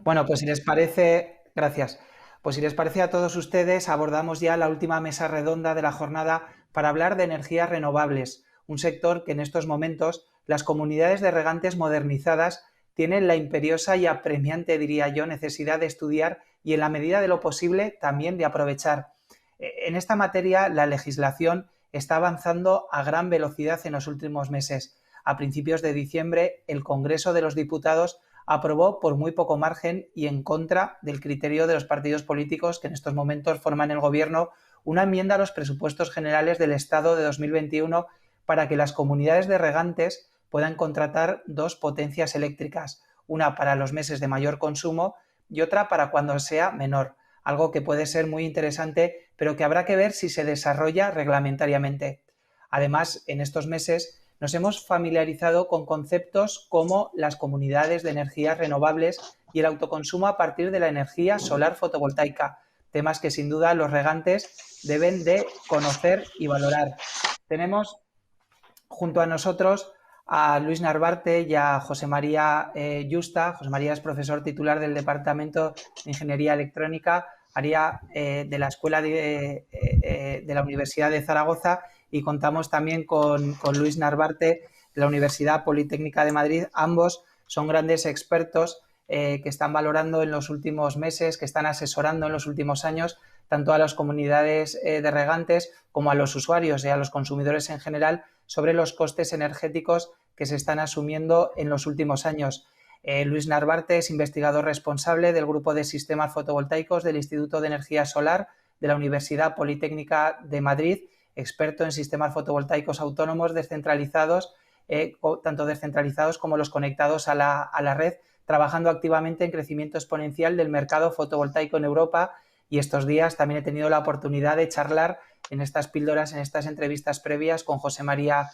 Bueno, pues si les parece, gracias. Pues si les parece a todos ustedes, abordamos ya la última mesa redonda de la jornada para hablar de energías renovables, un sector que en estos momentos las comunidades de regantes modernizadas tienen la imperiosa y apremiante, diría yo, necesidad de estudiar y en la medida de lo posible también de aprovechar. En esta materia, la legislación está avanzando a gran velocidad en los últimos meses. A principios de diciembre, el Congreso de los Diputados aprobó por muy poco margen y en contra del criterio de los partidos políticos que en estos momentos forman el gobierno una enmienda a los presupuestos generales del Estado de 2021 para que las comunidades de regantes puedan contratar dos potencias eléctricas, una para los meses de mayor consumo y otra para cuando sea menor, algo que puede ser muy interesante, pero que habrá que ver si se desarrolla reglamentariamente. Además, en estos meses nos hemos familiarizado con conceptos como las comunidades de energías renovables y el autoconsumo a partir de la energía solar fotovoltaica, temas que sin duda los regantes deben de conocer y valorar. Tenemos junto a nosotros a Luis Narvarte y a José María Yusta. José María es profesor titular del Departamento de Ingeniería Electrónica, área de la Escuela de la Universidad de Zaragoza, y contamos también con Luis Narvarte de la Universidad Politécnica de Madrid. Ambos son grandes expertos que están valorando en los últimos meses, que están asesorando en los últimos años tanto a las comunidades de regantes como a los usuarios y a los consumidores en general sobre los costes energéticos que se están asumiendo en los últimos años. Luis Narvarte es investigador responsable del Grupo de Sistemas Fotovoltaicos del Instituto de Energía Solar de la Universidad Politécnica de Madrid, experto en sistemas fotovoltaicos autónomos descentralizados, tanto descentralizados como los conectados a la red, trabajando activamente en crecimiento exponencial del mercado fotovoltaico en Europa. Y estos días también he tenido la oportunidad de charlar en estas píldoras, en estas entrevistas previas con José María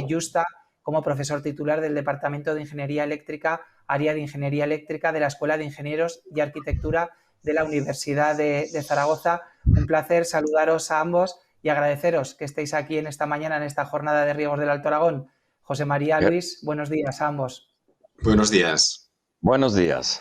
Yusta, como profesor titular del Departamento de Ingeniería Eléctrica, área de Ingeniería Eléctrica de la Escuela de Ingenieros y Arquitectura de la Universidad de Zaragoza. Un placer saludaros a ambos y agradeceros que estéis aquí en esta mañana, en esta jornada de Riegos del Alto Aragón. José María, Eh, Luis, buenos días a ambos. Buenos días. Buenos días.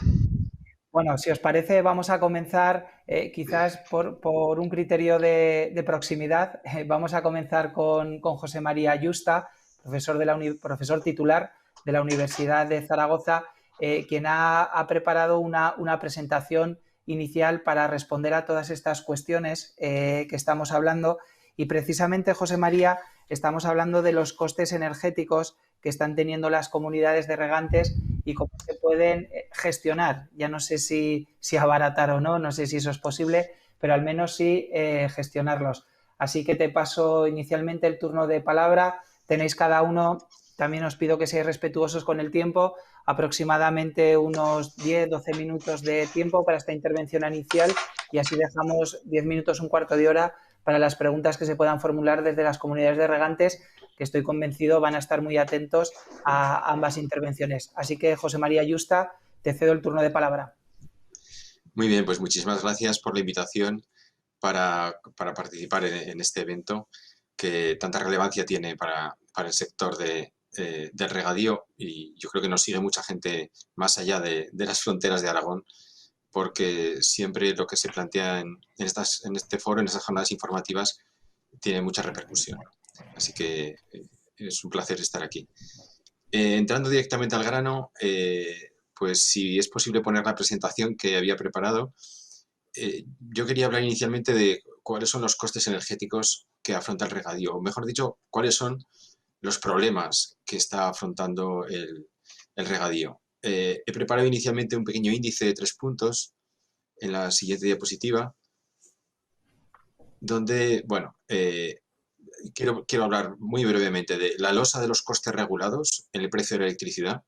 Bueno, si os parece, vamos a comenzar quizás por un criterio de proximidad. Vamos a comenzar con José María Yusta, profesor titular de la Universidad de Zaragoza, quien ha preparado una presentación inicial para responder a todas estas cuestiones que estamos hablando. Y precisamente, José María, estamos hablando de los costes energéticos que están teniendo las comunidades de regantes y cómo se pueden gestionar. Ya no sé si abaratar o no, no sé si eso es posible, pero al menos sí gestionarlos. Así que te paso inicialmente el turno de palabra. Tenéis cada uno, también os pido que seáis respetuosos con el tiempo, aproximadamente unos 10-12 minutos de tiempo para esta intervención inicial y así dejamos 10 minutos, un cuarto de hora para las preguntas que se puedan formular desde las comunidades de regantes, que estoy convencido van a estar muy atentos a ambas intervenciones. Así que, José María Yusta, te cedo el turno de palabra. Muy bien, pues muchísimas gracias por la invitación para participar en este evento que tanta relevancia tiene para el sector del regadío, y yo creo que nos sigue mucha gente más allá de las fronteras de Aragón, porque siempre lo que se plantea en este foro, en estas jornadas informativas, tiene mucha repercusión. Así que es un placer estar aquí. Entrando directamente al grano, pues si es posible poner la presentación que había preparado. Yo quería hablar inicialmente de cuáles son los costes energéticos que afronta el regadío, o mejor dicho, cuáles son los problemas que está afrontando el regadío. He preparado inicialmente un pequeño índice de 3 puntos en la siguiente diapositiva, donde, bueno, quiero hablar muy brevemente de la losa de los costes regulados en el precio de la electricidad,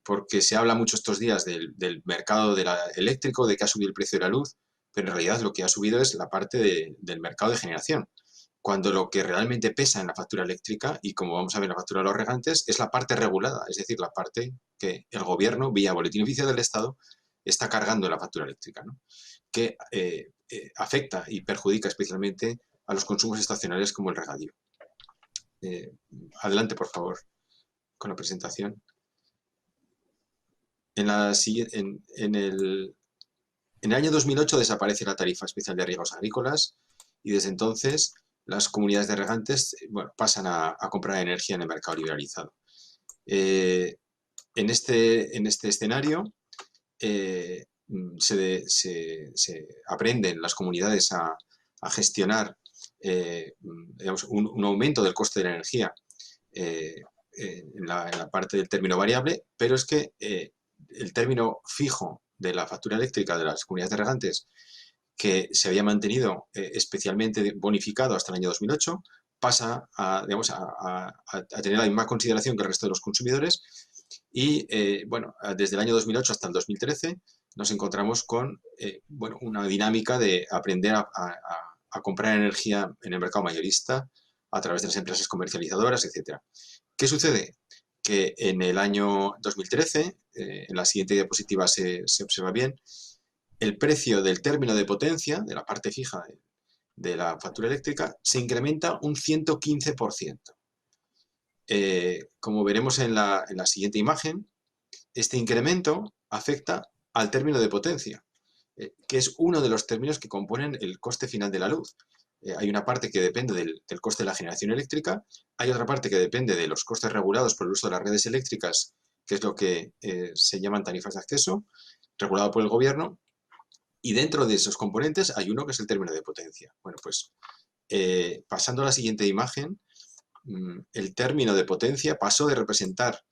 porque se habla mucho estos días del mercado eléctrico, de que ha subido el precio de la luz, pero en realidad lo que ha subido es la parte del mercado de generación, cuando lo que realmente pesa en la factura eléctrica, y como vamos a ver en la factura de los regantes, es la parte regulada, es decir, la parte que el gobierno, vía boletín oficial del Estado, está cargando en la factura eléctrica, ¿no? Que afecta y perjudica especialmente a los consumos estacionales como el regadío. Adelante, por favor, con la presentación. En el año 2008 desaparece la tarifa especial de riegos agrícolas y desde entonces las comunidades de regantes pasan a comprar energía en el mercado liberalizado. En este escenario se aprenden las comunidades a gestionar digamos, un aumento del coste de la energía en la parte del término variable, pero es que el término fijo de la factura eléctrica de las comunidades de regantes, que se había mantenido especialmente bonificado hasta el año 2008, pasa digamos, a tener la misma consideración que el resto de los consumidores y, desde el año 2008 hasta el 2013 nos encontramos con una dinámica de aprender a comprar energía en el mercado mayorista a través de las empresas comercializadoras, etcétera. ¿Qué sucede? Que en el año 2013, en la siguiente diapositiva se observa bien, el precio del término de potencia, de la parte fija de la factura eléctrica, se incrementa un 115%. Como veremos en la siguiente imagen, este incremento afecta al término de potencia, que es uno de los términos que componen el coste final de la luz. Hay una parte que depende del coste de la generación eléctrica, hay otra parte que depende de los costes regulados por el uso de las redes eléctricas, que es lo que se llaman tarifas de acceso, regulado por el gobierno, y dentro de esos componentes hay uno que es el término de potencia. Bueno, pues pasando a la siguiente imagen, el término de potencia pasó de representar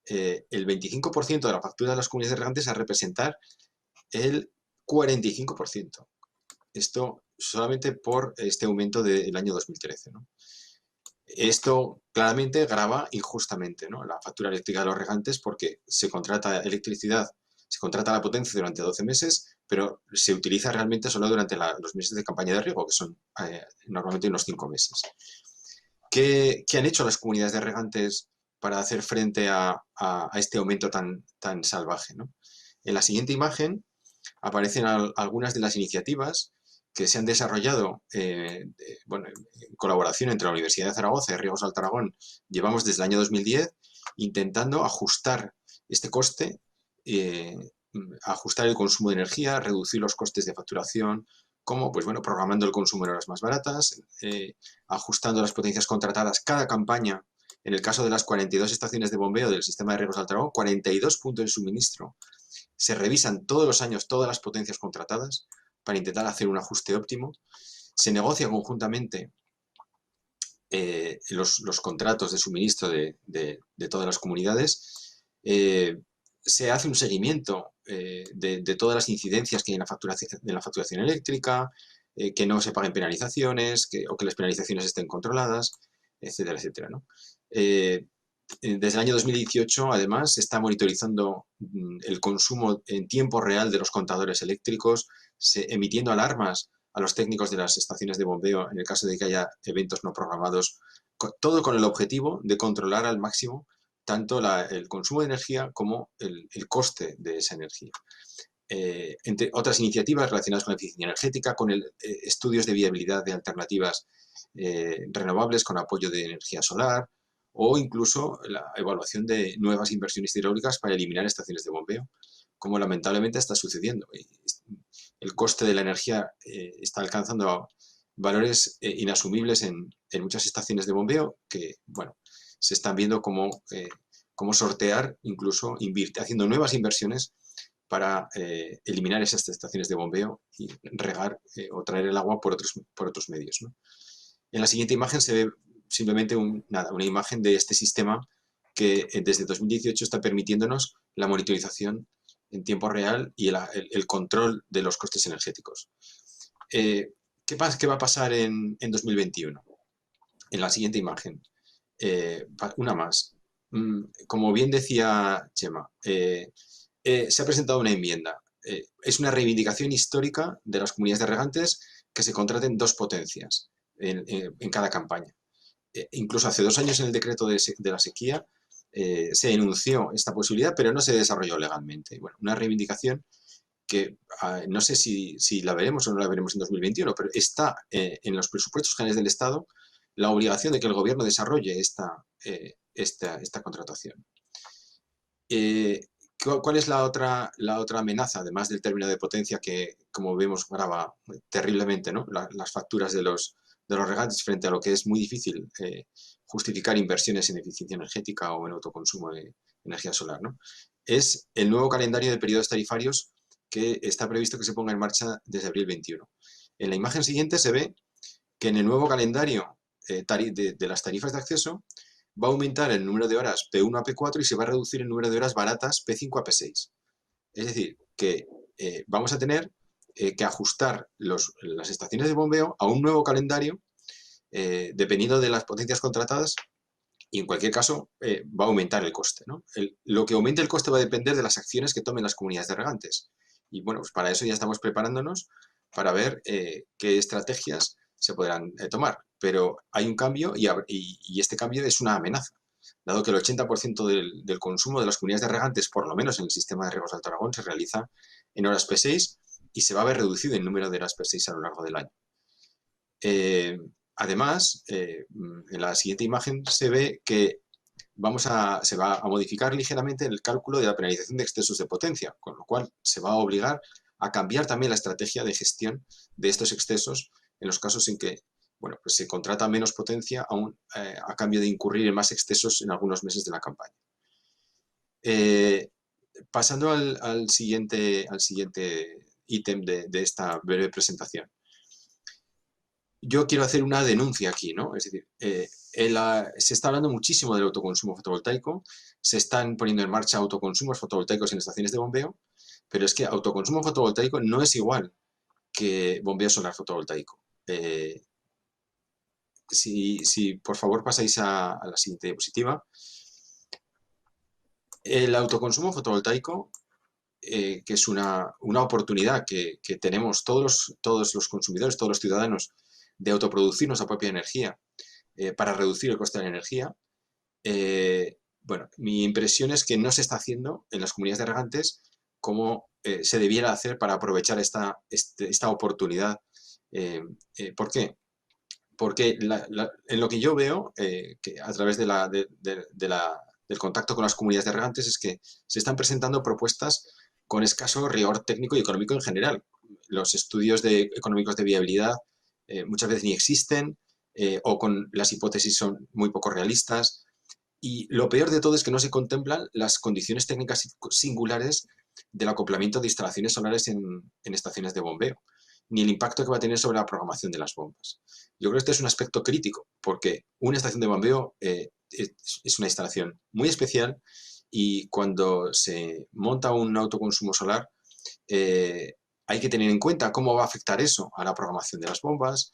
el 25% de la factura de las comunidades de regantes a representar el 45%. Esto solamente por este aumento del año 2013, ¿no? Esto claramente grava injustamente, ¿no?, la factura eléctrica de los regantes, porque se contrata electricidad, se contrata la potencia durante 12 meses, pero se utiliza realmente solo durante los meses de campaña de riego, que son normalmente unos 5 meses. ¿Qué han hecho las comunidades de regantes para hacer frente a este aumento tan salvaje, ¿no? En la siguiente imagen aparecen algunas de las iniciativas que se han desarrollado en colaboración entre la Universidad de Zaragoza y Riegos Alto Aragón. Llevamos desde el año 2010 intentando ajustar este coste, ajustar el consumo de energía, reducir los costes de facturación, como programando el consumo en horas más baratas, ajustando las potencias contratadas cada campaña. En el caso de las 42 estaciones de bombeo del sistema de riegos de Alto Aragón, 42 puntos de suministro. Se revisan todos los años todas las potencias contratadas para intentar hacer un ajuste óptimo. Se negocia conjuntamente los contratos de suministro de todas las comunidades. Se hace un seguimiento de todas las incidencias que hay en la facturación eléctrica, que no se paguen penalizaciones, o que las penalizaciones estén controladas, etcétera, etcétera, ¿no? Desde el año 2018, además, se está monitorizando el consumo en tiempo real de los contadores eléctricos, emitiendo alarmas a los técnicos de las estaciones de bombeo en el caso de que haya eventos no programados, todo con el objetivo de controlar al máximo tanto el consumo de energía como el coste de esa energía. Entre otras iniciativas relacionadas con la eficiencia energética, con estudios de viabilidad de alternativas renovables con apoyo de energía solar, o incluso la evaluación de nuevas inversiones hidráulicas para eliminar estaciones de bombeo, como lamentablemente está sucediendo. El coste de la energía está alcanzando valores inasumibles en muchas estaciones de bombeo que, se están viendo cómo sortear, incluso haciendo nuevas inversiones para eliminar esas estaciones de bombeo y regar o traer el agua por otros medios, ¿no? En la siguiente imagen se ve simplemente una imagen de este sistema que desde 2018 está permitiéndonos la monitorización en tiempo real y el control de los costes energéticos. ¿Qué va a pasar en 2021? En la siguiente imagen, una más. Como bien decía Chema, se ha presentado una enmienda. Es una reivindicación histórica de las comunidades de regantes que se contraten 2 potencias en cada campaña. Incluso hace 2 años en el decreto de la sequía se enunció esta posibilidad, pero no se desarrolló legalmente. Una reivindicación que no sé si la veremos o no la veremos en 2021, pero está en los presupuestos generales del Estado la obligación de que el Gobierno desarrolle esta contratación. ¿Qué ¿Cuál es la otra amenaza, además del término de potencia que, como vemos, grava terriblemente, ¿no? Las facturas de los regantes frente a lo que es muy difícil justificar inversiones en eficiencia energética o en autoconsumo de energía solar, ¿no? Es el nuevo calendario de periodos tarifarios que está previsto que se ponga en marcha desde abril 21. En la imagen siguiente se ve que en el nuevo calendario de las tarifas de acceso va a aumentar el número de horas P1 a P4 y se va a reducir el número de horas baratas P5 a P6. Es decir, que vamos a tener que ajustar las estaciones de bombeo a un nuevo calendario dependiendo de las potencias contratadas y en cualquier caso va a aumentar el coste, ¿no? Lo que aumente el coste va a depender de las acciones que tomen las comunidades de regantes. Y bueno, pues para eso ya estamos preparándonos para ver qué estrategias se podrán tomar. Pero hay un cambio y este cambio es una amenaza, dado que el 80% del consumo de las comunidades de regantes, por lo menos en el sistema de riegos de Alto Aragón, se realiza en horas P6 y se va a ver reducido el número de horas P6 a lo largo del año. Además, en la siguiente imagen se ve que se va a modificar ligeramente el cálculo de la penalización de excesos de potencia, con lo cual se va a obligar a cambiar también la estrategia de gestión de estos excesos en los casos en que bueno, pues se contrata menos potencia aún, a cambio de incurrir en más excesos en algunos meses de la campaña. Pasando al siguiente ítem de esta breve presentación. Yo quiero hacer una denuncia aquí, ¿no? Es decir, se está hablando muchísimo del autoconsumo fotovoltaico, se están poniendo en marcha autoconsumos fotovoltaicos en estaciones de bombeo, pero es que autoconsumo fotovoltaico no es igual que bombeo solar fotovoltaico. Si por favor pasáis a la siguiente diapositiva. El autoconsumo fotovoltaico, que es una oportunidad que tenemos todos los consumidores, todos los ciudadanos, de autoproducir nuestra propia energía para reducir el coste de la energía. Bueno, mi impresión es que no se está haciendo en las comunidades de regantes como se debiera hacer para aprovechar esta oportunidad. ¿Por qué? Porque en lo que yo veo, que a través del contacto con las comunidades de regantes, es que se están presentando propuestas con escaso rigor técnico y económico en general. Los estudios económicos de viabilidad muchas veces ni existen o con las hipótesis son muy poco realistas. Y lo peor de todo es que no se contemplan las condiciones técnicas singulares del acoplamiento de instalaciones solares en estaciones de bombeo, ni el impacto que va a tener sobre la programación de las bombas. Yo creo que este es un aspecto crítico, porque una estación de bombeo es una instalación muy especial y cuando se monta un autoconsumo solar hay que tener en cuenta cómo va a afectar eso a la programación de las bombas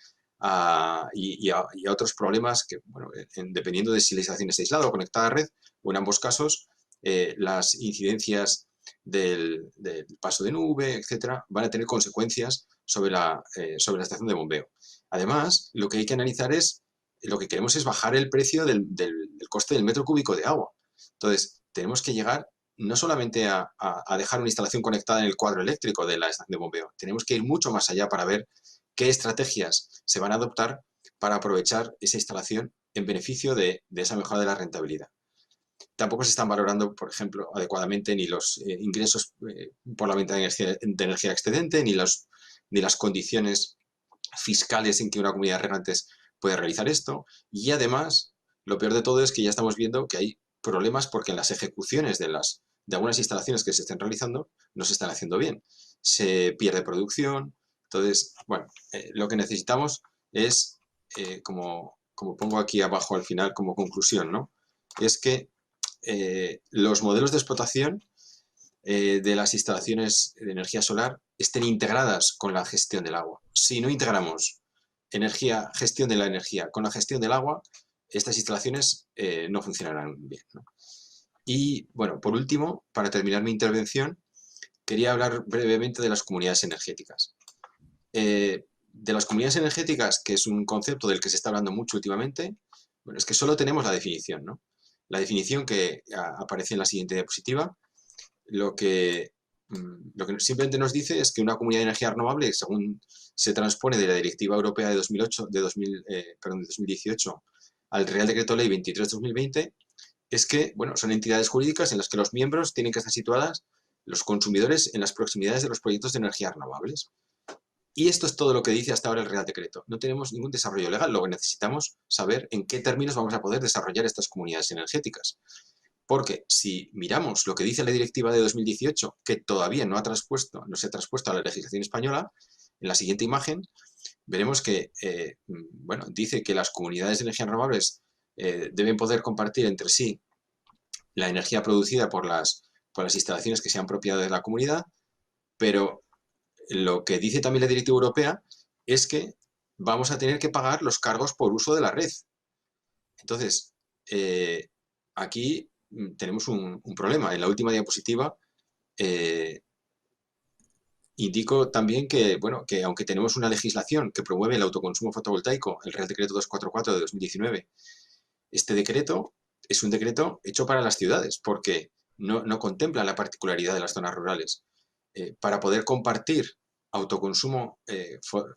y a otros problemas que, bueno, dependiendo de si la instalación está aislada o conectada a red, o en ambos casos, las incidencias del paso de nube, etcétera, van a tener consecuencias sobre la estación de bombeo. Además, lo que hay que analizar lo que queremos es bajar el precio del coste del metro cúbico de agua. Entonces, tenemos que llegar no solamente a dejar una instalación conectada en el cuadro eléctrico de la estación de bombeo, tenemos que ir mucho más allá para ver qué estrategias se van a adoptar para aprovechar esa instalación en beneficio de esa mejora de la rentabilidad. Tampoco se están valorando, por ejemplo, adecuadamente ni los ingresos por la venta de energía excedente, ni las condiciones fiscales en que una comunidad de regantes puede realizar esto. Y además, lo peor de todo es que ya estamos viendo que hay problemas porque en las ejecuciones de algunas instalaciones que se estén realizando no se están haciendo bien. Se pierde producción. Entonces, bueno, lo que necesitamos es, como pongo aquí abajo al final como conclusión, ¿no? Es que los modelos de explotación de las instalaciones de energía solar estén integradas con la gestión del agua. Si no integramos gestión de la energía con la gestión del agua, estas instalaciones no funcionarán bien, ¿no? Y, bueno, por último, para terminar mi intervención, quería hablar brevemente de las comunidades energéticas. De las comunidades energéticas, que es un concepto del que se está hablando mucho últimamente, bueno, es que solo tenemos la definición, ¿no? La definición que aparece en la siguiente diapositiva, lo que simplemente nos dice es que una comunidad de energía renovable, según se transpone de la Directiva Europea de 2018 al Real Decreto Ley 23/2020, es que, bueno, son entidades jurídicas en las que los miembros tienen que estar situadas, los consumidores, en las proximidades de los proyectos de energías renovables. Y esto es todo lo que dice hasta ahora el Real Decreto. No tenemos ningún desarrollo legal, lo que necesitamos saber en qué términos vamos a poder desarrollar estas comunidades energéticas. Porque si miramos lo que dice la directiva de 2018, que todavía no se ha traspuesto a la legislación española, en la siguiente imagen veremos que bueno, dice que las comunidades de energías renovables deben poder compartir entre sí la energía producida por las instalaciones que sean propiedad de la comunidad, pero lo que dice también la directiva europea es que vamos a tener que pagar los cargos por uso de la red. Entonces, aquí tenemos un problema. En la última diapositiva indico también que, bueno, que aunque tenemos una legislación que promueve el autoconsumo fotovoltaico, el Real Decreto 244 de 2019, este decreto es un decreto hecho para las ciudades, porque no contempla la particularidad de las zonas rurales. Para poder compartir autoconsumo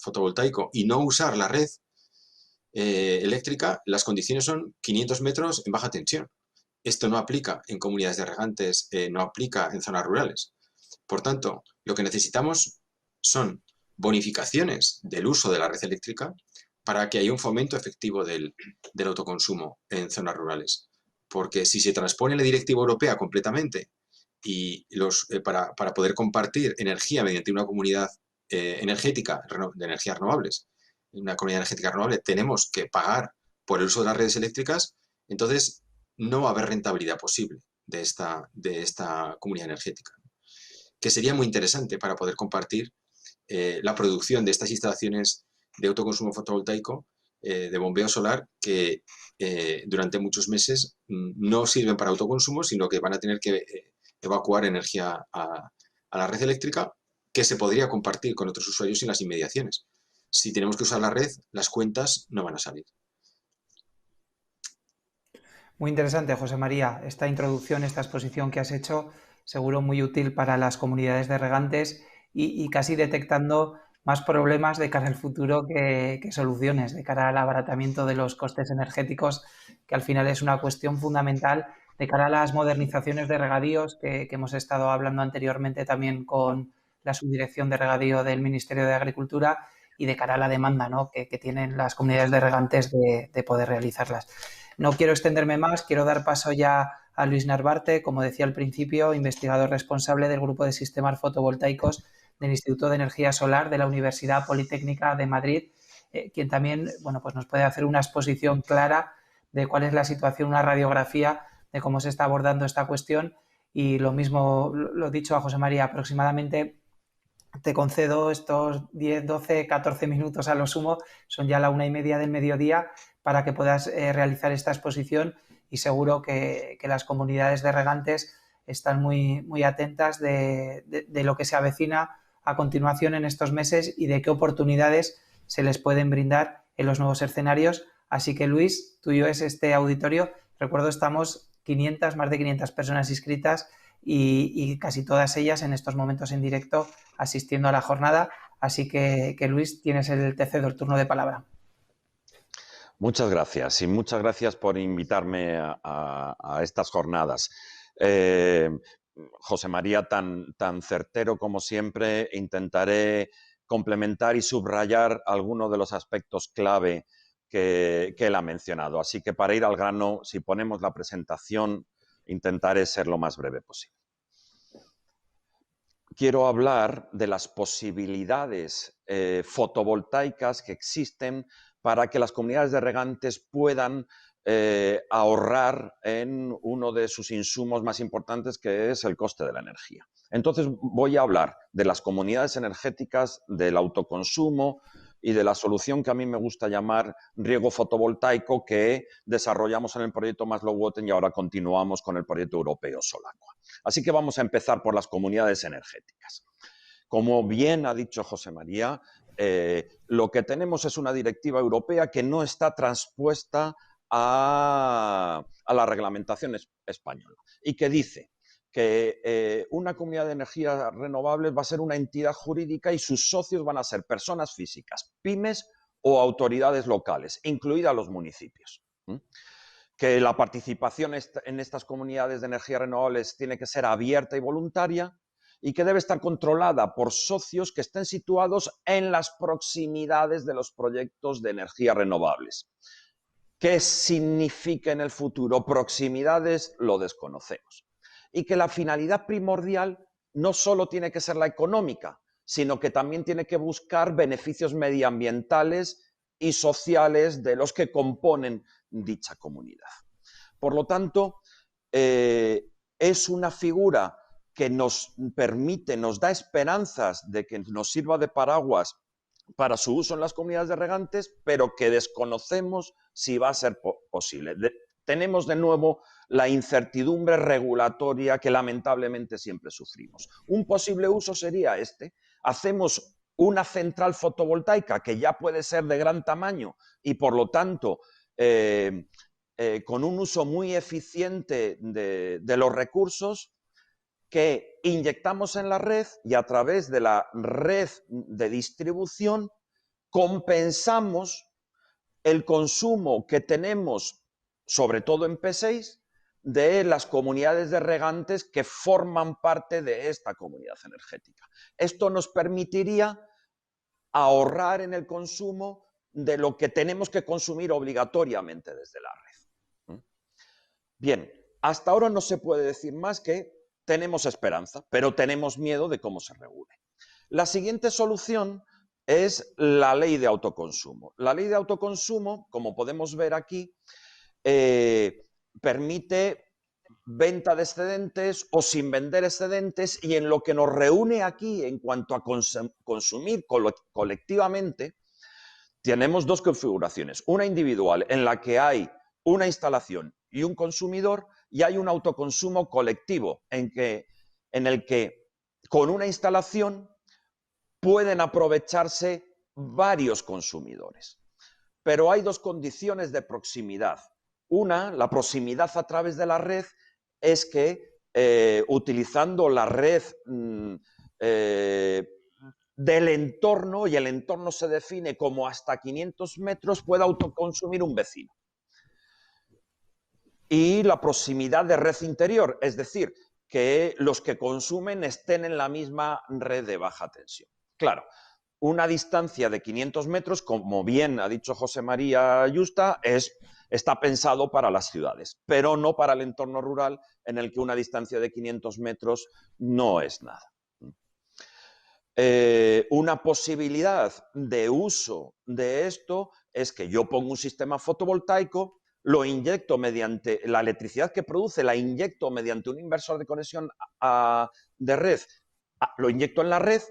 fotovoltaico y no usar la red eléctrica, las condiciones son 500 metros en baja tensión. Esto no aplica en comunidades de regantes, no aplica en zonas rurales. Por tanto, lo que necesitamos son bonificaciones del uso de la red eléctrica para que haya un fomento efectivo del autoconsumo en zonas rurales. Porque si se transpone la directiva europea completamente y para poder compartir energía mediante una comunidad energética de energías renovables, una comunidad energética renovable, tenemos que pagar por el uso de las redes eléctricas, entonces no va a haber rentabilidad posible de esta comunidad energética, que sería muy interesante para poder compartir la producción de estas instalaciones de autoconsumo fotovoltaico, de bombeo solar, que durante muchos meses no sirven para autoconsumo, sino que van a tener que evacuar energía a la red eléctrica, que se podría compartir con otros usuarios en las inmediaciones. Si tenemos que usar la red, las cuentas no van a salir. Muy interesante, José María, esta introducción, esta exposición que has hecho, seguro muy útil para las comunidades de regantes y casi detectando más problemas de cara al futuro que soluciones, de cara al abaratamiento de los costes energéticos, que al final es una cuestión fundamental de cara a las modernizaciones de regadíos que hemos estado hablando anteriormente también con la Subdirección de Regadío del Ministerio de Agricultura y de cara a la demanda, ¿no?, que tienen las comunidades de regantes de poder realizarlas. No quiero extenderme más, quiero dar paso ya a Luis Narvarte, como decía al principio, investigador responsable del Grupo de Sistemas Fotovoltaicos del Instituto de Energía Solar de la Universidad Politécnica de Madrid, quien también, bueno, pues nos puede hacer una exposición clara de cuál es la situación, una radiografía de cómo se está abordando esta cuestión. Y lo mismo, lo dicho a José María, aproximadamente te concedo estos 10, 12, 14 minutos a lo sumo, son ya la 1:30 del mediodía, para que puedas realizar esta exposición, y seguro que las comunidades de regantes están muy, muy atentas de lo que se avecina a continuación en estos meses y de qué oportunidades se les pueden brindar en los nuevos escenarios. Así que, Luis, tuyo es este auditorio. Recuerdo, estamos más de 500 personas inscritas y casi todas ellas en estos momentos en directo asistiendo a la jornada. Así que Luis, tienes te cedo el turno de palabra. Muchas gracias y muchas gracias por invitarme a estas jornadas. José María, tan certero como siempre, intentaré complementar y subrayar algunos de los aspectos clave que él ha mencionado. Así que para ir al grano, si ponemos la presentación, intentaré ser lo más breve posible. Quiero hablar de las posibilidades fotovoltaicas que existen para que las comunidades de regantes puedan ahorrar en uno de sus insumos más importantes, que es el coste de la energía. Entonces voy a hablar de las comunidades energéticas, del autoconsumo y de la solución que a mí me gusta llamar riego fotovoltaico, que desarrollamos en el proyecto Maslow-Wotton y ahora continuamos con el proyecto europeo Solacqua. Así que vamos a empezar por las comunidades energéticas. Como bien ha dicho José María, lo que tenemos es una directiva europea que no está transpuesta a la reglamentación española y que dice que una comunidad de energías renovables va a ser una entidad jurídica y sus socios van a ser personas físicas, pymes o autoridades locales, incluidas los municipios. que la participación en estas comunidades de energías renovables tiene que ser abierta y voluntaria y que debe estar controlada por socios que estén situados en las proximidades de los proyectos de energías renovables. ¿Qué significa en el futuro? Proximidades lo desconocemos. Y que la finalidad primordial no solo tiene que ser la económica, sino que también tiene que buscar beneficios medioambientales y sociales de los que componen dicha comunidad. Por lo tanto, es una figura que nos permite, nos da esperanzas de que nos sirva de paraguas para su uso en las comunidades de regantes, pero que desconocemos si va a ser posible. Tenemos de nuevo la incertidumbre regulatoria que lamentablemente siempre sufrimos. Un posible uso sería este. Hacemos una central fotovoltaica que ya puede ser de gran tamaño y por lo tanto con un uso muy eficiente de los recursos que inyectamos en la red y a través de la red de distribución compensamos el consumo que tenemos, sobre todo en P6, de las comunidades de regantes que forman parte de esta comunidad energética. Esto nos permitiría ahorrar en el consumo de lo que tenemos que consumir obligatoriamente desde la red. Bien, hasta ahora no se puede decir más que tenemos esperanza, pero tenemos miedo de cómo se regule. La siguiente solución es la ley de autoconsumo. La ley de autoconsumo, como podemos ver aquí, permite venta de excedentes o sin vender excedentes, y en lo que nos reúne aquí en cuanto a consumir colectivamente, tenemos dos configuraciones. Una individual en la que hay una instalación y un consumidor, y hay un autoconsumo colectivo en el que con una instalación pueden aprovecharse varios consumidores. Pero hay dos condiciones de proximidad. Una, la proximidad a través de la red, es que utilizando la red del entorno, y el entorno se define como hasta 500 metros, pueda autoconsumir un vecino. Y la proximidad de red interior, es decir, que los que consumen estén en la misma red de baja tensión. Claro, una distancia de 500 metros, como bien ha dicho José María Yusta, está pensado para las ciudades, pero no para el entorno rural, en el que una distancia de 500 metros no es nada. Una posibilidad de uso de esto es que yo pongo un sistema fotovoltaico, lo inyecto mediante la electricidad que produce, la inyecto mediante un inversor de conexión de red, lo inyecto en la red,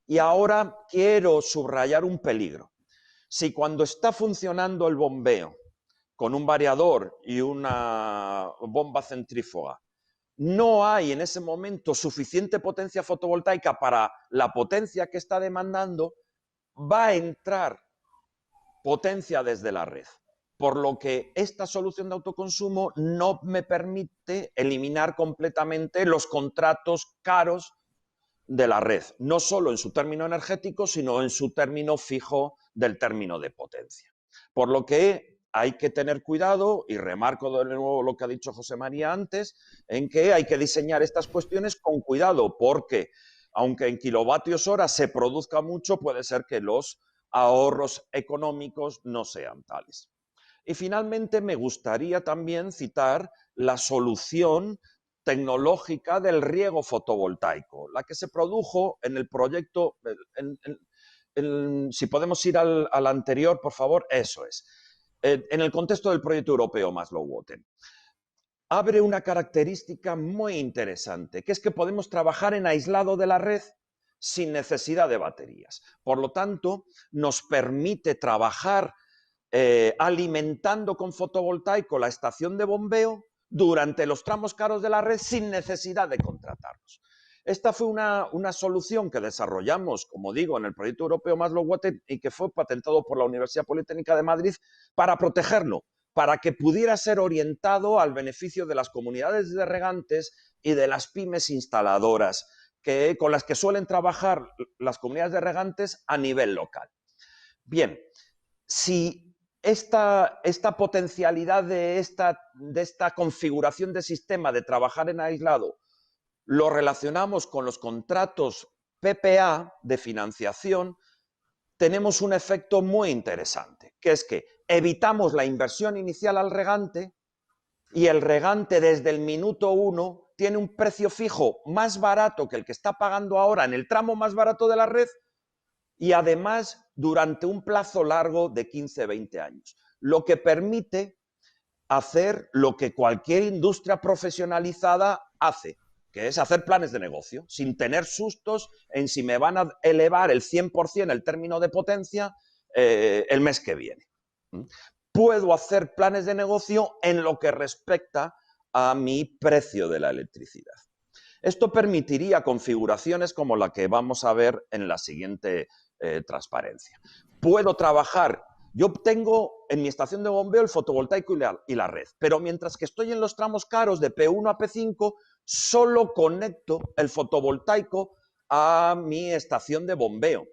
y ahora quiero subrayar un peligro. Si cuando está funcionando el bombeo con un variador y una bomba centrífuga no hay en ese momento suficiente potencia fotovoltaica para la potencia que está demandando, va a entrar potencia desde la red. Por lo que esta solución de autoconsumo no me permite eliminar completamente los contratos caros de la red, no solo en su término energético, sino en su término fijo del término de potencia. Por lo que hay que tener cuidado, y remarco de nuevo lo que ha dicho José María antes, en que hay que diseñar estas cuestiones con cuidado, porque aunque en kilovatios hora se produzca mucho, puede ser que los ahorros económicos no sean tales. Y finalmente me gustaría también citar la solución tecnológica del riego fotovoltaico, la que se produjo en el proyecto, si podemos ir al anterior, por favor, eso es. En el contexto del proyecto europeo Maslow-Wooten. Abre una característica muy interesante, que es que podemos trabajar en aislado de la red sin necesidad de baterías. Por lo tanto, nos permite trabajar alimentando con fotovoltaico la estación de bombeo durante los tramos caros de la red sin necesidad de contratarlos. Esta fue una solución que desarrollamos, como digo, en el proyecto europeo Maslow-Wooten, y que fue patentado por la Universidad Politécnica de Madrid para protegerlo, para que pudiera ser orientado al beneficio de las comunidades de regantes y de las pymes instaladoras con las que suelen trabajar las comunidades de regantes a nivel local. Bien, si esta potencialidad de esta configuración de sistema de trabajar en aislado lo relacionamos con los contratos PPA de financiación, tenemos un efecto muy interesante, que es que evitamos la inversión inicial al regante y el regante desde el minuto 1 tiene un precio fijo más barato que el que está pagando ahora en el tramo más barato de la red y además durante un plazo largo de 15-20 años, lo que permite hacer lo que cualquier industria profesionalizada hace, que es hacer planes de negocio, sin tener sustos en si me van a elevar el 100% el término de potencia el mes que viene. Puedo hacer planes de negocio en lo que respecta a mi precio de la electricidad. Esto permitiría configuraciones como la que vamos a ver en la siguiente transparencia. Puedo trabajar. Yo tengo en mi estación de bombeo el fotovoltaico y la red, pero mientras que estoy en los tramos caros de P1 a P5, solo conecto el fotovoltaico a mi estación de bombeo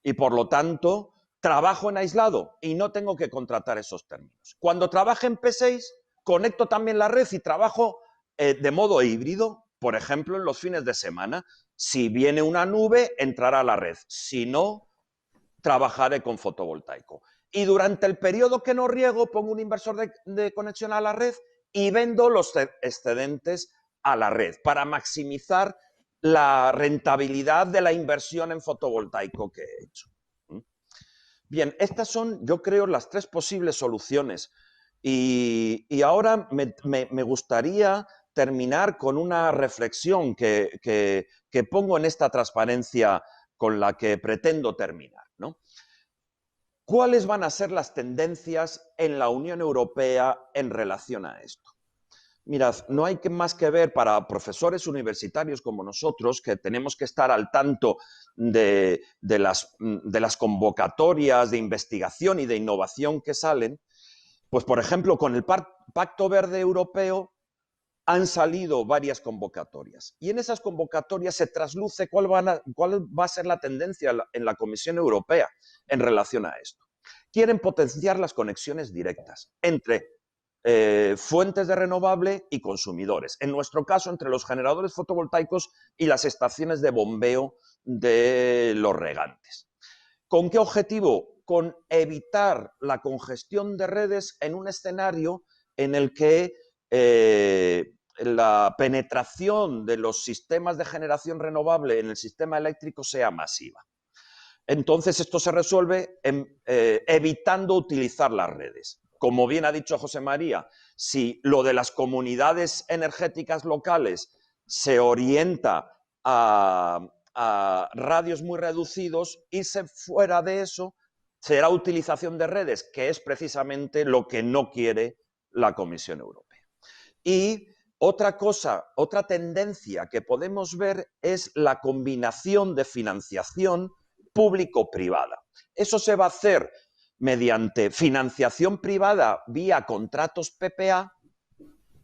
y por lo tanto trabajo en aislado y no tengo que contratar esos términos. Cuando trabaje en P6, conecto también la red y trabajo de modo híbrido, por ejemplo, en los fines de semana. Si viene una nube, entrará a la red. Si no, trabajaré con fotovoltaico. Y durante el periodo que no riego, pongo un inversor de conexión a la red y vendo los excedentes a la red para maximizar la rentabilidad de la inversión en fotovoltaico que he hecho. Bien, estas son, yo creo, las tres posibles soluciones. Y ahora me gustaría terminar con una reflexión que pongo en esta transparencia con la que pretendo terminar, ¿no? ¿Cuáles van a ser las tendencias en la Unión Europea en relación a esto? Mirad, no hay más que ver para profesores universitarios como nosotros, que tenemos que estar al tanto de las convocatorias de investigación y de innovación que salen. Pues, por ejemplo, con el Pacto Verde Europeo han salido varias convocatorias y en esas convocatorias se trasluce cuál va a ser la tendencia en la Comisión Europea en relación a esto. Quieren potenciar las conexiones directas entre fuentes de renovable y consumidores. En nuestro caso, entre los generadores fotovoltaicos y las estaciones de bombeo de los regantes. ¿Con qué objetivo? Con evitar la congestión de redes en un escenario en el que la penetración de los sistemas de generación renovable en el sistema eléctrico sea masiva. Entonces, esto se resuelve evitando utilizar las redes. Como bien ha dicho José María, si lo de las comunidades energéticas locales se orienta a radios muy reducidos, irse fuera de eso será utilización de redes, que es precisamente lo que no quiere la Comisión Europea. Y otra cosa, otra tendencia que podemos ver es la combinación de financiación público-privada. Eso se va a hacer mediante financiación privada vía contratos PPA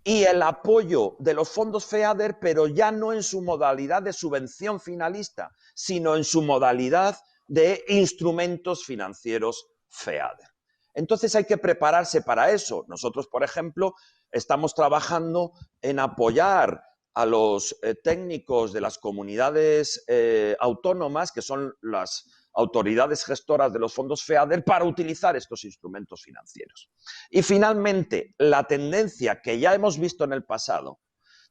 y el apoyo de los fondos FEADER, pero ya no en su modalidad de subvención finalista, sino en su modalidad de instrumentos financieros FEADER. Entonces hay que prepararse para eso. Nosotros, por ejemplo, estamos trabajando en apoyar a los técnicos de las comunidades autónomas, que son las autoridades gestoras de los fondos FEADER, para utilizar estos instrumentos financieros. Y finalmente, la tendencia que ya hemos visto en el pasado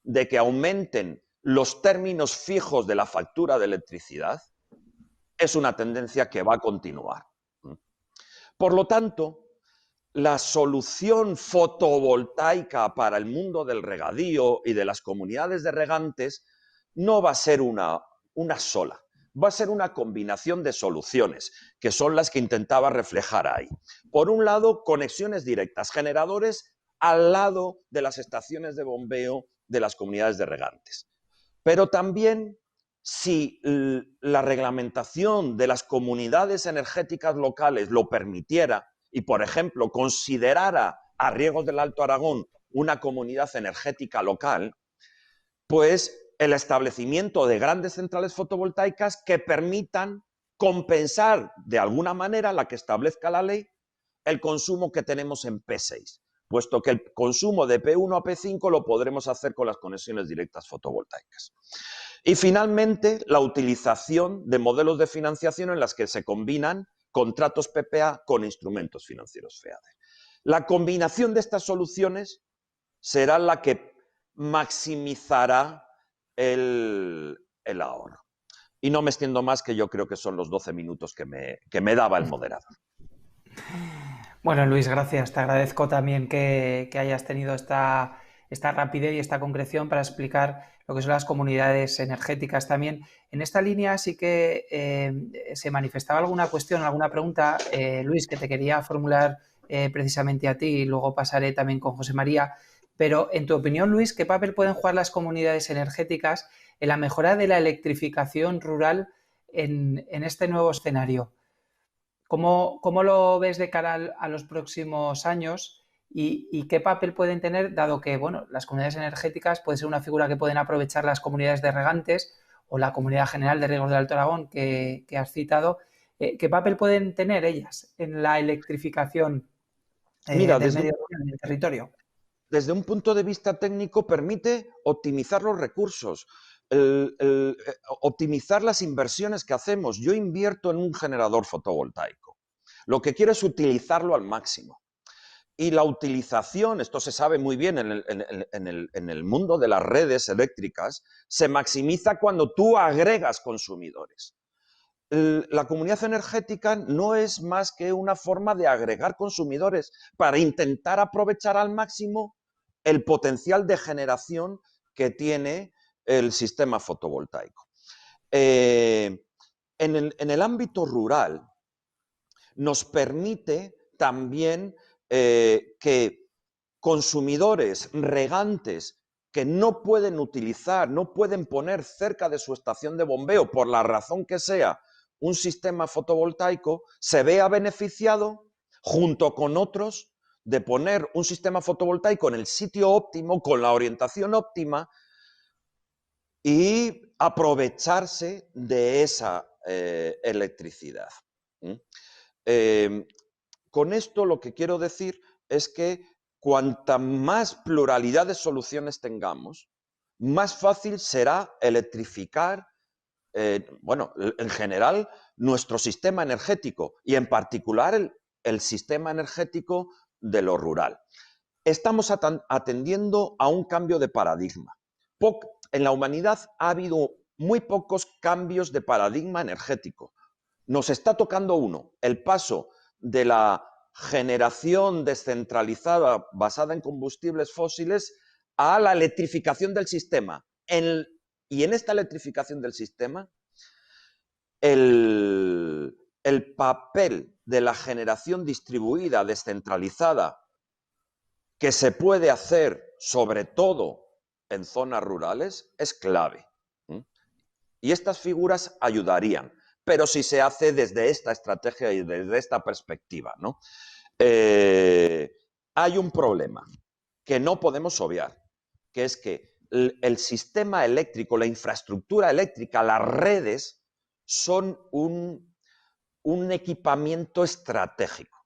de que aumenten los términos fijos de la factura de electricidad es una tendencia que va a continuar. Por lo tanto, la solución fotovoltaica para el mundo del regadío y de las comunidades de regantes no va a ser una sola. Va a ser una combinación de soluciones, que son las que intentaba reflejar ahí. Por un lado, conexiones directas, generadores al lado de las estaciones de bombeo de las comunidades de regantes. Pero también, si la reglamentación de las comunidades energéticas locales lo permitiera y, por ejemplo, considerara a Riegos del Alto Aragón una comunidad energética local, pues el establecimiento de grandes centrales fotovoltaicas que permitan compensar de alguna manera, la que establezca la ley, el consumo que tenemos en P6, puesto que el consumo de P1 a P5 lo podremos hacer con las conexiones directas fotovoltaicas. Y finalmente, la utilización de modelos de financiación en las que se combinan contratos PPA con instrumentos financieros FEADER. La combinación de estas soluciones será la que maximizará el ahorro. Y no me extiendo más, que yo creo que son los 12 minutos que me daba el moderador. Bueno, Luis, gracias. Te agradezco también que hayas tenido esta rapidez y esta concreción para explicar lo que son las comunidades energéticas también. En esta línea sí que se manifestaba alguna cuestión, alguna pregunta, Luis, que te quería formular precisamente a ti, y luego pasaré también con José María. Pero, en tu opinión, Luis, ¿qué papel pueden jugar las comunidades energéticas en la mejora de la electrificación rural en este nuevo escenario? ¿Cómo lo ves de cara a los próximos años y qué papel pueden tener, dado que bueno, las comunidades energéticas puede ser una figura que pueden aprovechar las comunidades de regantes o la Comunidad General de Riegos del Alto Aragón que has citado? ¿Qué papel pueden tener ellas en la electrificación Mira, del medio rural, del territorio? Desde un punto de vista técnico, permite optimizar los recursos, optimizar las inversiones que hacemos. Yo invierto en un generador fotovoltaico. Lo que quiero es utilizarlo al máximo. Y la utilización, esto se sabe muy bien en el mundo de las redes eléctricas, se maximiza cuando tú agregas consumidores. La comunidad energética no es más que una forma de agregar consumidores para intentar aprovechar al máximo el potencial de generación que tiene el sistema fotovoltaico. En el ámbito rural nos permite también que consumidores, regantes, que no pueden utilizar, no pueden poner cerca de su estación de bombeo, por la razón que sea, un sistema fotovoltaico, se vea beneficiado junto con otros de poner un sistema fotovoltaico en el sitio óptimo, con la orientación óptima, y aprovecharse de esa electricidad. Con esto lo que quiero decir es que cuanta más pluralidad de soluciones tengamos, más fácil será electrificar, en general, nuestro sistema energético y en particular el sistema energético de lo rural. Estamos atendiendo a un cambio de paradigma. En la humanidad ha habido muy pocos cambios de paradigma energético. Nos está tocando uno, el paso de la generación descentralizada basada en combustibles fósiles a la electrificación del sistema. Y en esta electrificación del sistema, el papel de la generación distribuida, descentralizada, que se puede hacer sobre todo en zonas rurales, es clave. Y estas figuras ayudarían, pero si se hace desde esta estrategia y desde esta perspectiva, ¿no? Hay un problema que no podemos obviar, que es que el sistema eléctrico, la infraestructura eléctrica, las redes, son un equipamiento estratégico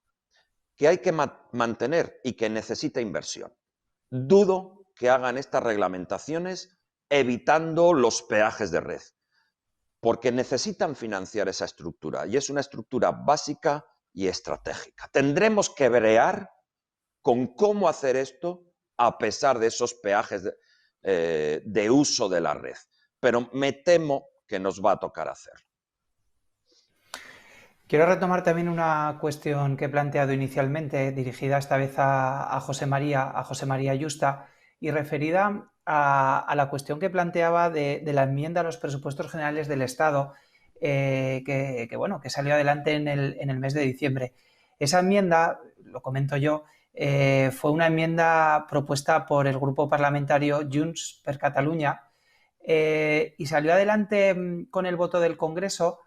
que hay que mantener y que necesita inversión. Dudo que hagan estas reglamentaciones evitando los peajes de red, porque necesitan financiar esa estructura y es una estructura básica y estratégica. Tendremos que brear con cómo hacer esto a pesar de esos peajes de uso de la red, pero me temo que nos va a tocar hacerlo. Quiero retomar también una cuestión que he planteado inicialmente, dirigida esta vez a José María Yusta, y referida a la cuestión que planteaba de la enmienda a los presupuestos generales del Estado, que salió adelante en el mes de diciembre. Esa enmienda, lo comento yo, fue una enmienda propuesta por el grupo parlamentario Junts per Catalunya y salió adelante con el voto del Congreso,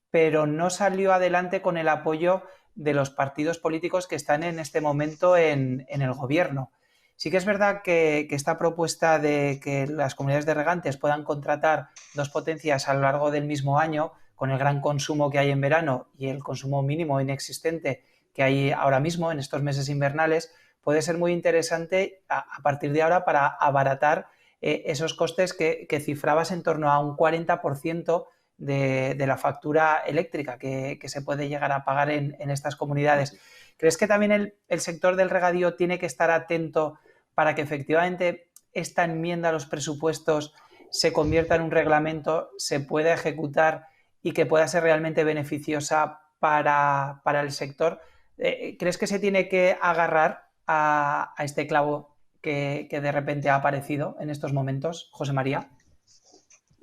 pero no salió adelante con el apoyo de los partidos políticos que están en este momento en el gobierno. Sí que es verdad que esta propuesta de que las comunidades de regantes puedan contratar dos potencias a lo largo del mismo año, con el gran consumo que hay en verano y el consumo mínimo inexistente que hay ahora mismo en estos meses invernales, puede ser muy interesante a partir de ahora para abaratar esos costes que cifrabas en torno a un 40% de la factura eléctrica que se puede llegar a pagar en estas comunidades. ¿Crees que también el sector del regadío tiene que estar atento para que efectivamente esta enmienda a los presupuestos se convierta en un reglamento, se pueda ejecutar y que pueda ser realmente beneficiosa para el sector? ¿Crees que se tiene que agarrar a este clavo que de repente ha aparecido en estos momentos, José María?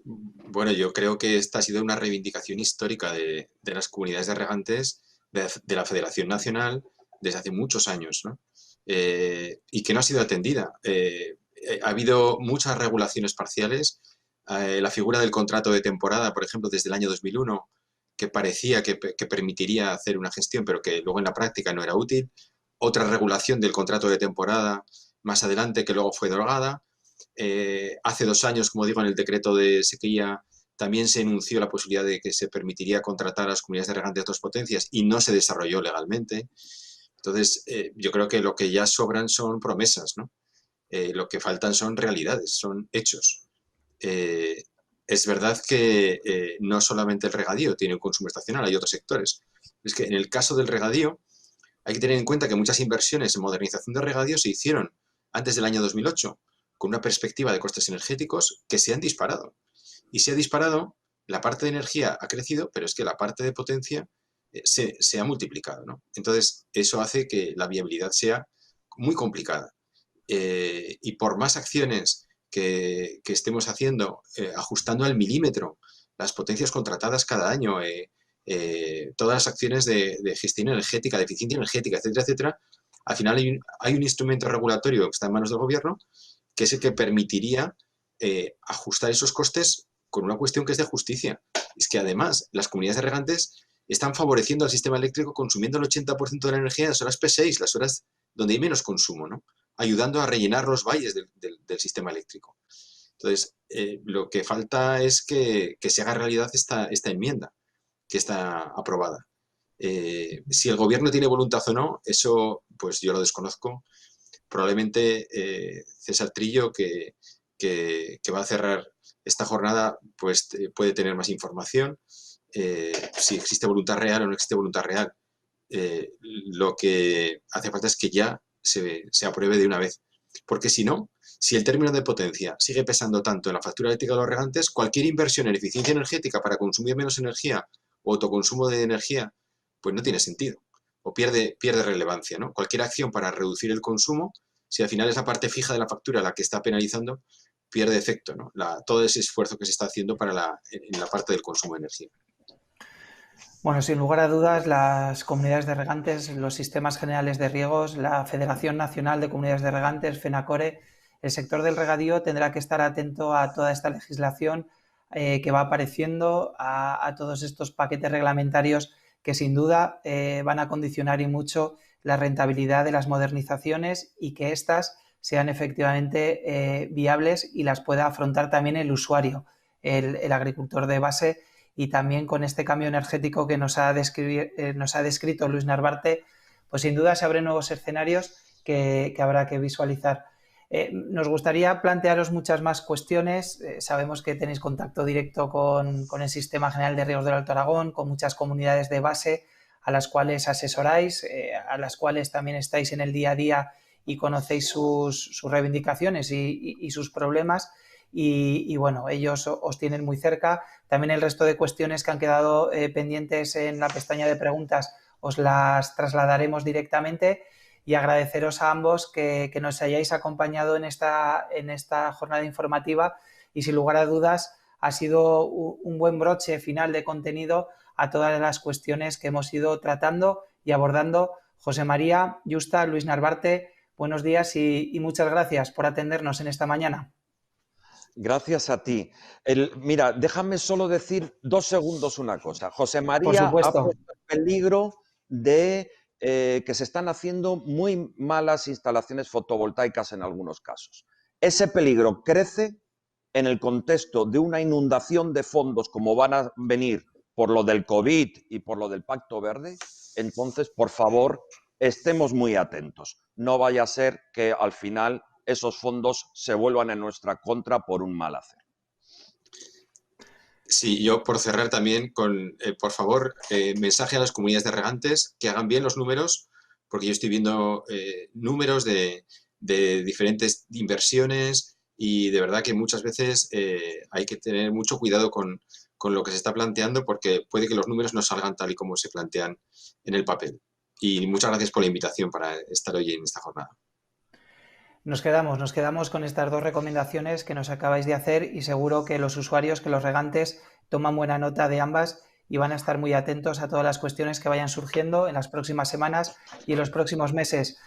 Bueno, yo creo que esta ha sido una reivindicación histórica de las comunidades de regantes de la Federación Nacional desde hace muchos años, ¿no? Y que no ha sido atendida. Ha habido muchas regulaciones parciales. La figura del contrato de temporada, por ejemplo, desde el año 2001, que parecía que permitiría hacer una gestión, pero que luego en la práctica no era útil. Otra regulación del contrato de temporada más adelante, que luego fue derogada. Hace 2 años, como digo, en el decreto de sequía también se enunció la posibilidad de que se permitiría contratar a las comunidades de regantes de 2 potencias y no se desarrolló legalmente. Entonces, yo creo que lo que ya sobran son promesas, ¿no? Lo que faltan son realidades, son hechos. Es verdad que no solamente el regadío tiene un consumo estacional, hay otros sectores. Es que en el caso del regadío hay que tener en cuenta que muchas inversiones en modernización de regadío se hicieron antes del año 2008, con una perspectiva de costes energéticos que se han disparado. Y se ha disparado, la parte de energía ha crecido, pero es que la parte de potencia se ha multiplicado, ¿no? Entonces, eso hace que la viabilidad sea muy complicada. Y por más acciones que estemos haciendo, ajustando al milímetro las potencias contratadas cada año, todas las acciones de gestión energética, de eficiencia energética, etcétera, etcétera, al final hay un instrumento regulatorio que está en manos del gobierno, que es el que permitiría ajustar esos costes con una cuestión que es de justicia. Es que además las comunidades de regantes están favoreciendo al sistema eléctrico consumiendo el 80% de la energía en las horas P6, las horas donde hay menos consumo, ¿no? Ayudando a rellenar los valles del sistema eléctrico. Entonces, lo que falta es que se haga realidad esta enmienda que está aprobada. Si el gobierno tiene voluntad o no, eso pues yo lo desconozco. Probablemente César Trillo, que va a cerrar esta jornada, pues puede tener más información. Si existe voluntad real o no existe voluntad real. Lo que hace falta es que ya se apruebe de una vez. Porque si no, si el término de potencia sigue pesando tanto en la factura eléctrica de los regantes, cualquier inversión en eficiencia energética para consumir menos energía o autoconsumo de energía, pues no tiene sentido o pierde relevancia, ¿no? Cualquier acción para reducir el consumo, si al final es la parte fija de la factura la que está penalizando, pierde efecto, ¿no? Todo ese esfuerzo que se está haciendo en la parte del consumo de energía. Bueno, sin lugar a dudas, las comunidades de regantes, los sistemas generales de riegos, la Federación Nacional de Comunidades de Regantes, FENACORE, el sector del regadío tendrá que estar atento a toda esta legislación que va apareciendo, a todos estos paquetes reglamentarios que sin duda van a condicionar y mucho la rentabilidad de las modernizaciones y que éstas sean efectivamente viables y las pueda afrontar también el usuario, el agricultor de base. Y también con este cambio energético que nos ha descrito Luis Narvarte, pues sin duda se abren nuevos escenarios que habrá que visualizar. Nos gustaría plantearos muchas más cuestiones. Sabemos que tenéis contacto directo con el Sistema General de Riegos del Alto Aragón, con muchas comunidades de base a las cuales asesoráis, a las cuales también estáis en el día a día y conocéis sus reivindicaciones y sus problemas. Y bueno, ellos os tienen muy cerca. También el resto de cuestiones que han quedado pendientes en la pestaña de preguntas os las trasladaremos directamente y agradeceros a ambos que nos hayáis acompañado en esta jornada informativa y sin lugar a dudas ha sido un buen broche final de contenido a todas las cuestiones que hemos ido tratando y abordando. José María, Yusta, Luis Narvarte, buenos días y muchas gracias por atendernos en esta mañana. Gracias a ti. Mira, déjame solo decir 2 segundos una cosa. José María Por supuesto. ha puesto en peligro de que se están haciendo muy malas instalaciones fotovoltaicas en algunos casos. Ese peligro crece en el contexto de una inundación de fondos como van a venir por lo del COVID y por lo del Pacto Verde, Entonces, por favor, estemos muy atentos. No vaya a ser que al final esos fondos se vuelvan en nuestra contra por un mal hacer. Sí, yo por cerrar también con, por favor, mensaje a las comunidades de regantes que hagan bien los números, porque yo estoy viendo números de diferentes inversiones y de verdad que muchas veces hay que tener mucho cuidado con lo que se está planteando, porque puede que los números no salgan tal y como se plantean en el papel. Y muchas gracias por la invitación para estar hoy en esta jornada. Nos quedamos con estas dos recomendaciones que nos acabáis de hacer y seguro que los usuarios, que los regantes toman buena nota de ambas y van a estar muy atentos a todas las cuestiones que vayan surgiendo en las próximas semanas y en los próximos meses.